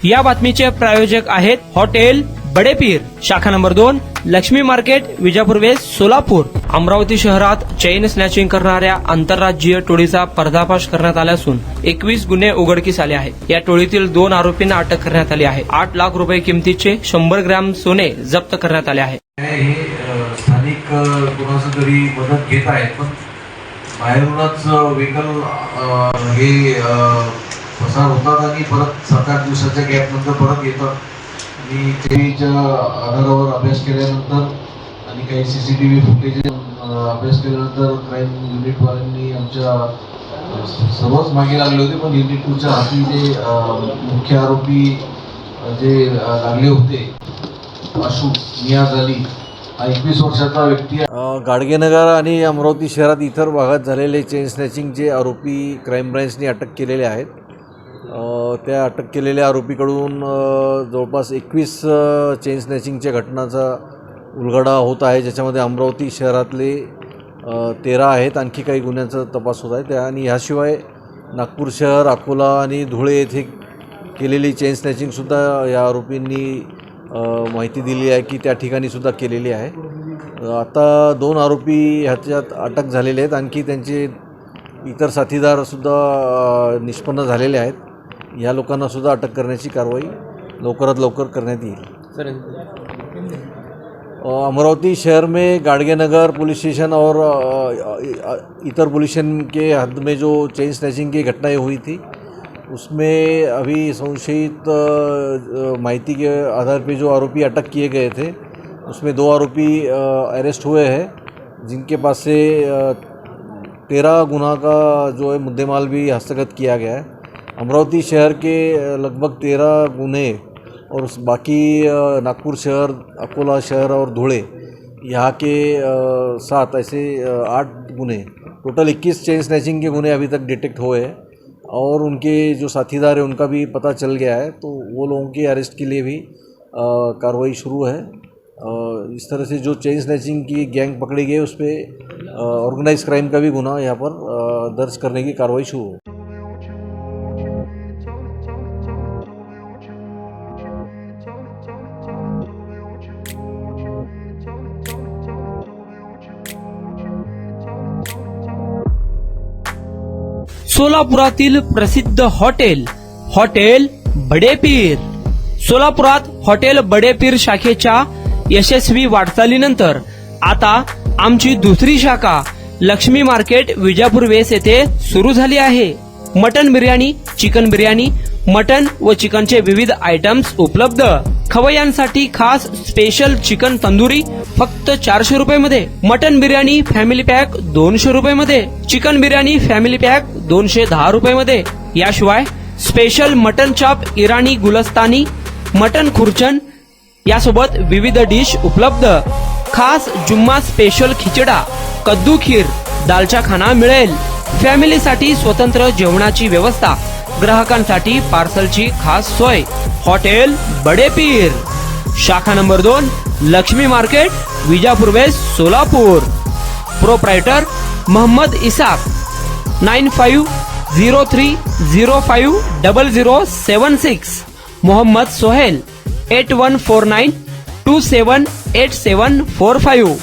या बातमीचे प्रायोजक आहेत हॉटेल बडेपीर, शाखा number 2, Laxmi market, Vijapur west, Solapur. Amravati शहरात चेन स्नॅचिंग करणाऱ्या आंतरराज्यीय टोळीचा पर्दाफाश करण्यात आला असून 21 गुन्हे उघडकीस आले आहेत. या टोळीतील 2 आरोपींना अटक करण्यात आली आहे. 8 लाख रुपये किमतीचे 100 ग्रॅम सोने जप्त करण्यात आले आहे. हे स्थानिक कोणाचं तरी मदत घेत आहेत, पण बाहेरूनच व्हेकल हे पसार होतात आणि परत 7-8 दिवसाच्या गॅप नंतर परत येतात. आणि त्याच्या आधारावर अभ्यास केल्यानंतर आणि काही CCTV फुटेज अभ्यास केल्यानंतर क्राईम युनिटवाल्यांनी आमच्या सर्वच मागे लागले होते, पण युनिट 2च्या हाती जे मुख्य आरोपी जे लागले होते, आशू नियाज अली हा 21 वर्षाचा व्यक्ती. गाडगेनगर आणि अमरावती शहरात इतर भागात झालेले चेन स्नॅचिंगचे आरोपी क्राईम ब्रँचने अटक केलेले आहेत. त्या अटक केलेल्या आरोपीकडून जवळपास 21 चेन स्नॅचिंगच्या घटनांचा उलगडा होत आहे, ज्याच्यामध्ये अमरावती शहरातले 13 आहेत. आणखी काही गुन्ह्यांचा तपास होत आहे त्या. आणि ह्याशिवाय नागपूर शहर, अकोला आणि धुळे येथे केलेली चेन स्नॅचिंगसुद्धा या आरोपींनी माहिती दिली आहे की त्या ठिकाणीसुद्धा केलेली आहे. आता 2 आरोपी ह्याच्यात अटक झालेले आहेत. आणखी त्यांचे इतर साथीदारसुद्धा निष्पन्न झालेले आहेत. या लोकांनासुद्धा अटक करण्याची कारवाई लवकरात लवकर करण्यात येईल. अमरावती शहर में गाड़गेनगर पुलिस स्टेशन और इतर पुलिस स्टेशन के हद में जो चेन स्नैचिंग की घटनाएं हुई थी, उसमें अभी संशयित माहिती के आधार पे जो आरोपी अटक किए गए थे, उसमें 2 आरोपी अरेस्ट हुए हैं, जिनके पास से 13 गुना का जो है मुद्देमाल भी हस्तगत किया गया है. अमरावती शहर के लगभग 13 गुने और बाकी नागपुर शहर, अकोला शहर और धुळे यहाँ के 7 ऐसे 8 गुने, टोटल 21 चेन स्नैचिंग के गुने अभी तक डिटेक्ट हुए हैं. और उनके जो साथीदार हैं उनका भी पता चल गया है, तो वो लोगों के अरेस्ट के लिए भी कार्रवाई शुरू है. इस तरह से जो चेन स्नैचिंग की गैंग पकड़ी गई उस पर ऑर्गेनाइज क्राइम का भी गुना यहाँ पर दर्ज करने की कार्रवाई शुरू है. सोलापुरातील प्रसिद्ध हॉटेल बडेपीर. सोलापुरात हॉटेल बडेपीर शाखेच्या यशस्वी वाटचालीनंतर आता आमची दुसरी शाखा लक्ष्मी मार्केट, विजापूर वेस्ट येथे सुरू झाली आहे. Mutton biryani, chicken biryani, mutton व चिकनचे विविध आयटम्स उपलब्ध. खवय्यांसाठी खास स्पेशल चिकन तंदुरी फक्त 400 रुपये मध्ये. मटन बिर्याणी फॅमिली पॅक 200 रुपये मध्ये. चिकन बिर्याणी फॅमिली पॅक 210 रुपये मध्ये. याशिवाय स्पेशल मटन चाप, इराणी गुलस्तानी, मटन खुर्चन यासोबत विविध डिश उपलब्ध. खास जुम्मा स्पेशल खिचडा, कद्दू खीर, दालचा खाना मिळेल. फॅमिलीसाठी स्वतंत्र जेवणाची व्यवस्था, ग्राहकांसाठी पार्सलची खास सोय. हॉटेल बडेपीर, शाखा number 2, Laxmi market, Vijapur west, Solapur. Proprietor Mohammed Isaq. 9503050076. Mohammed Sohail. 8149278745.